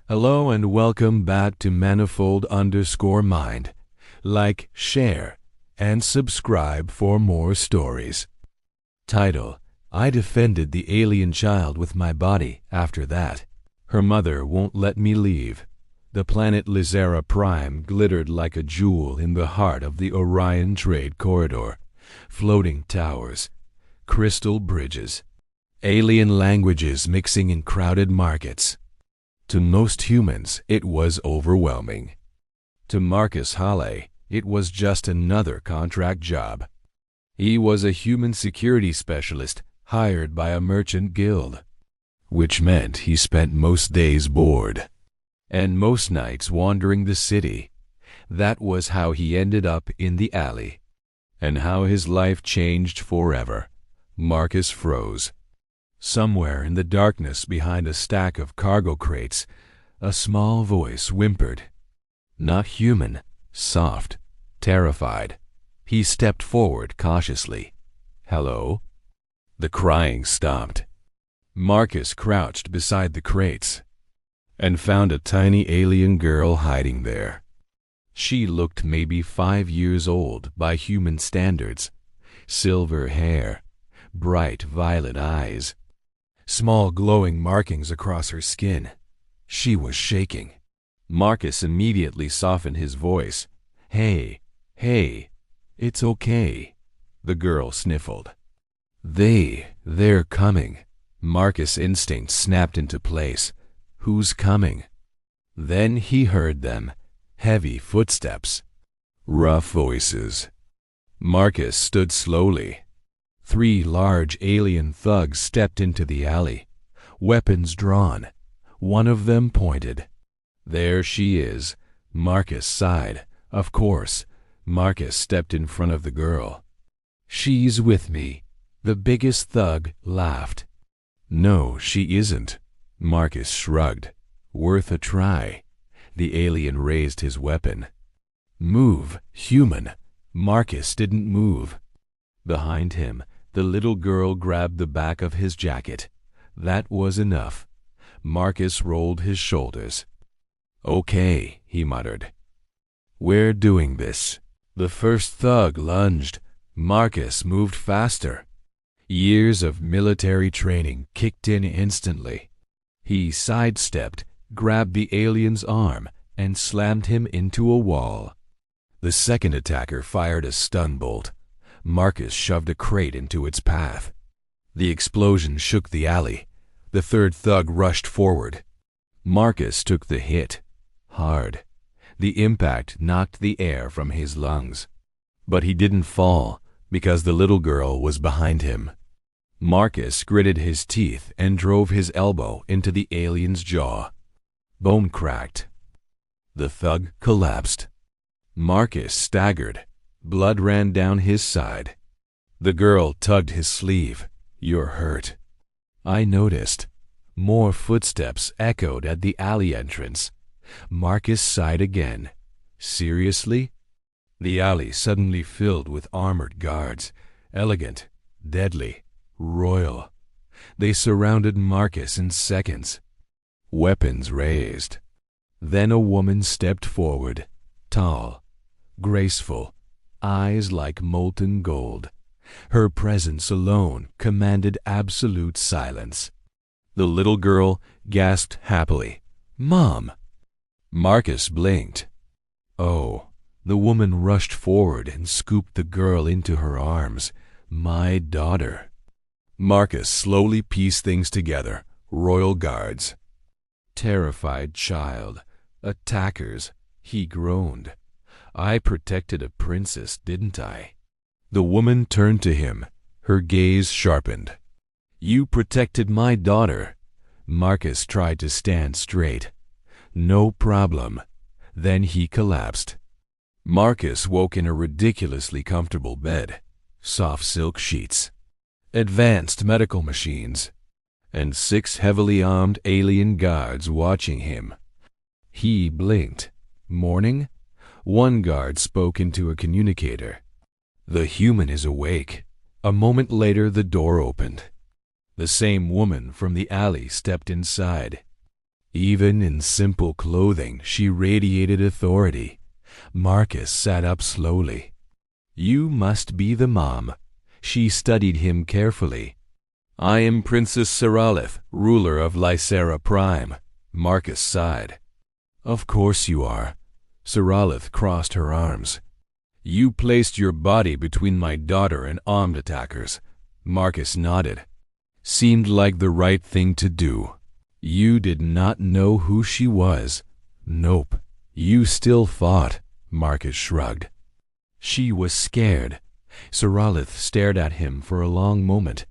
Hello and welcome back to Manifold_Mind. Like, share, and subscribe for more stories. Title: I defended the alien child with my body after that. Her mother won't let me leave. The planet Lzera Prime glittered like a jewel in the heart of the Orion Trade Corridor. Floating towers, crystal bridges, alien languages mixing in crowded markets. To most humans, it was overwhelming. To Marcus Halle, it was just another contract job. He was a human security specialist hired by a merchant guild, which meant he spent most days bored and most nights wandering the city. That was how he ended up in the alley, and how his life changed forever. Marcus froze. Somewhere in the darkness behind a stack of cargo crates, a small voice whimpered. Not human, soft, terrified. He stepped forward cautiously. Hello? The crying stopped. Marcus crouched beside the crates and found a tiny alien girl hiding there. She looked maybe 5 years old by human standards. Silver hair, bright violet eyes, small glowing markings across her skin. She was shaking. Marcus immediately softened his voice. Hey, it's okay. The girl sniffled. They're coming. Marcus' instinct snapped into place. Who's coming? Then he heard them. Heavy footsteps. Rough voices. Marcus stood slowly. 3 large alien thugs stepped into the alley, weapons drawn. One of them pointed. There she is. Marcus sighed. Of course. Marcus stepped in front of the girl. She's with me. The biggest thug laughed. No, she isn't. Marcus shrugged. Worth a try. The alien raised his weapon. Move, human. Marcus didn't move. Behind him, the little girl grabbed the back of his jacket. That was enough. Marcus rolled his shoulders. Okay, he muttered. We're doing this. The first thug lunged. Marcus moved faster. Years of military training kicked in instantly. He sidestepped, grabbed the alien's arm, and slammed him into a wall. The second attacker fired a stun bolt. Marcus shoved a crate into its path. The explosion shook the alley. The third thug rushed forward. Marcus took the hit. Hard. The impact knocked the air from his lungs. But he didn't fall, because the little girl was behind him. Marcus gritted his teeth and drove his elbow into the alien's jaw. Bone cracked. The thug collapsed. Marcus staggered. Blood ran down his side. The girl tugged his sleeve. You're hurt. I noticed. More footsteps echoed at the alley entrance. Marcus sighed again. Seriously? The alley suddenly filled with armored guards. Elegant, deadly, royal. They surrounded Marcus in seconds. Weapons raised. Then a woman stepped forward. Tall, graceful, eyes like molten gold. Her presence alone commanded absolute silence. The little girl gasped happily. Mom! Marcus blinked. Oh, the woman rushed forward and scooped the girl into her arms. My daughter. Marcus slowly pieced things together. Royal guards. Terrified child. Attackers. He groaned. I protected a princess, didn't I? The woman turned to him. Her gaze sharpened. You protected my daughter. Marcus tried to stand straight. No problem. Then he collapsed. Marcus woke in a ridiculously comfortable bed. Soft silk sheets. Advanced medical machines. And 6 heavily armed alien guards watching him. He blinked. Morning? One guard spoke into a communicator. The human is awake. A moment later, the door opened. The same woman from the alley stepped inside. Even in simple clothing, she radiated authority. Marcus sat up slowly. You must be the mom. She studied him carefully. I am Princess Saralith, ruler of Lzera Prime. Marcus sighed. Of course you are. Saralith crossed her arms. You placed your body between my daughter and armed attackers. Marcus nodded. Seemed like the right thing to do. You did not know who she was. Nope. You still fought. Marcus shrugged. She was scared. Saralith stared at him for a long moment.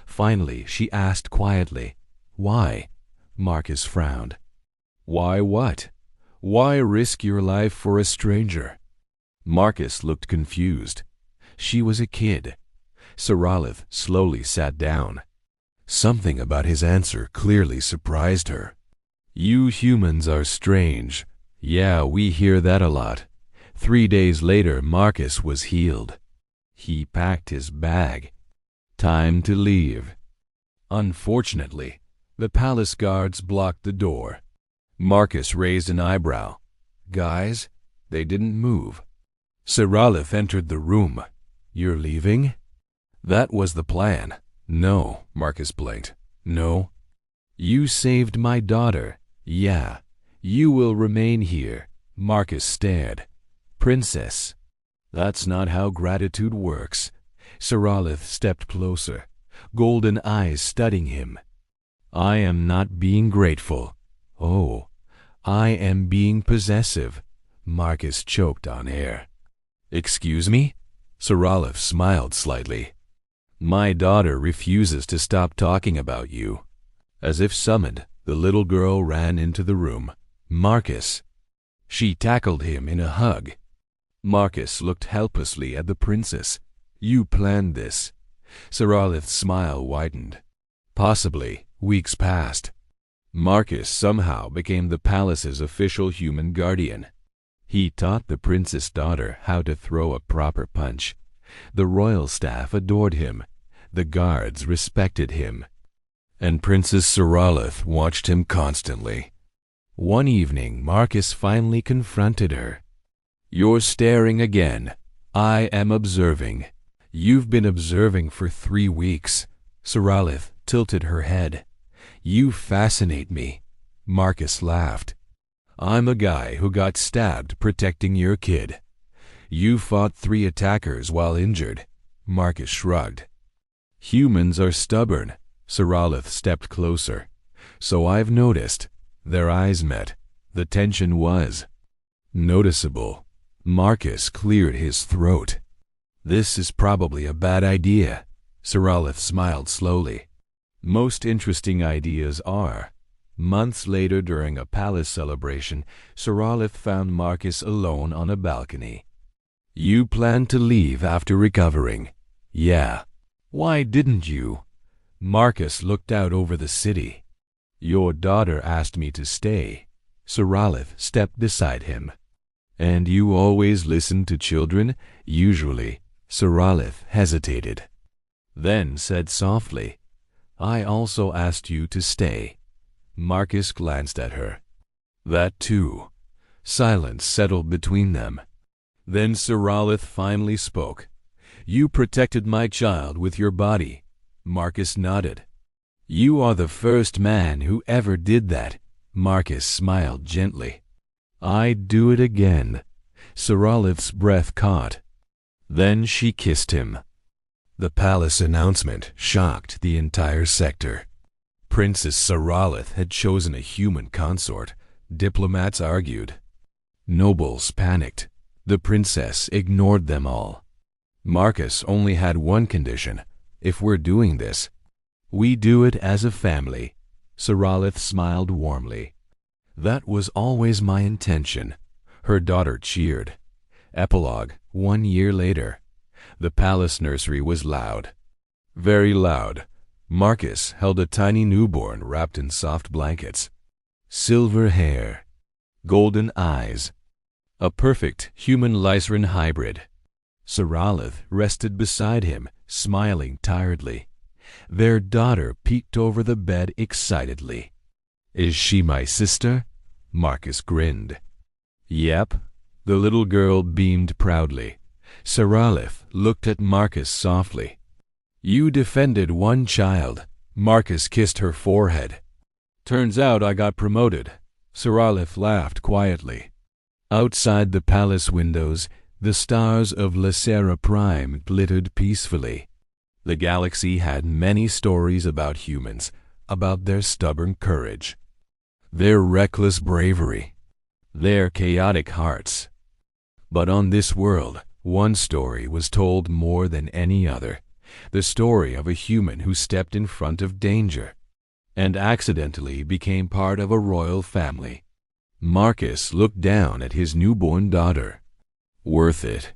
Finally, she asked quietly, Why? Marcus frowned. Why what? Why risk your life for a stranger? Marcus looked confused. She was a kid. Saralith slowly sat down. Something about his answer clearly surprised her. You humans are strange. Yeah, we hear that a lot. 3 days later, Marcus was healed. He packed his bag. Time to leave. Unfortunately, the palace guards blocked the door. Marcus raised an eyebrow. Guys, they didn't move. Saralith entered the room. You're leaving? That was the plan. No, Marcus blinked. No. You saved my daughter. Yeah. You will remain here. Marcus stared. Princess. That's not how gratitude works. Saralith stepped closer, golden eyes studying him. I am not being grateful. Oh, I am being possessive. Marcus choked on air. Excuse me? Saralith smiled slightly. My daughter refuses to stop talking about you. As if summoned, the little girl ran into the room. Marcus. She tackled him in a hug. Marcus looked helplessly at the princess. You planned this. Saralith's smile widened. Possibly. Weeks passed. Marcus somehow became the palace's official human guardian. He taught the princess' daughter how to throw a proper punch. The royal staff adored him. The guards respected him. And Princess Saralith watched him constantly. One evening, Marcus finally confronted her. You're staring again. I am observing. You've been observing for 3 weeks. Saralith tilted her head. You fascinate me. Marcus laughed. I'm a guy who got stabbed protecting your kid. You fought 3 attackers while injured. Marcus shrugged. Humans are stubborn. Saralith stepped closer. So I've noticed. Their eyes met. The tension was noticeable. Marcus cleared his throat. This is probably a bad idea. Saralith smiled slowly. Most interesting ideas are. Months later, during a palace celebration, Saralith found Marcus alone on a balcony. You planned to leave after recovering. Yeah. Why didn't you? Marcus looked out over the city. Your daughter asked me to stay. Saralith stepped beside him. And you always listen to children? Usually. Saralith hesitated. Then said softly, I also asked you to stay. Marcus glanced at her. That too. Silence settled between them. Then Saralith finally spoke. You protected my child with your body. Marcus nodded. You are the first man who ever did that. Marcus smiled gently. I'd do it again. Saralith's breath caught. Then she kissed him. The palace announcement shocked the entire sector. Princess Saralith had chosen a human consort. Diplomats argued. Nobles panicked. The princess ignored them all. Marcus only had one condition. If we're doing this, we do it as a family. Saralith smiled warmly. That was always my intention. Her daughter cheered. Epilogue, 1 year later. The palace nursery was loud. Very loud. Marcus held a tiny newborn wrapped in soft blankets. Silver hair. Golden eyes. A perfect human-Lzera hybrid. Saralith rested beside him, smiling tiredly. Their daughter peeked over the bed excitedly. Is she my sister? Marcus grinned. Yep. The little girl beamed proudly. Saralith looked at Marcus softly. You defended one child. Marcus kissed her forehead. Turns out I got promoted. Saralith laughed quietly. Outside the palace windows, the stars of Lzera Prime glittered peacefully. The galaxy had many stories about humans, about their stubborn courage, their reckless bravery, their chaotic hearts. But on this world, one story was told more than any other, the story of a human who stepped in front of danger and accidentally became part of a royal family. Marcus looked down at his newborn daughter. Worth it.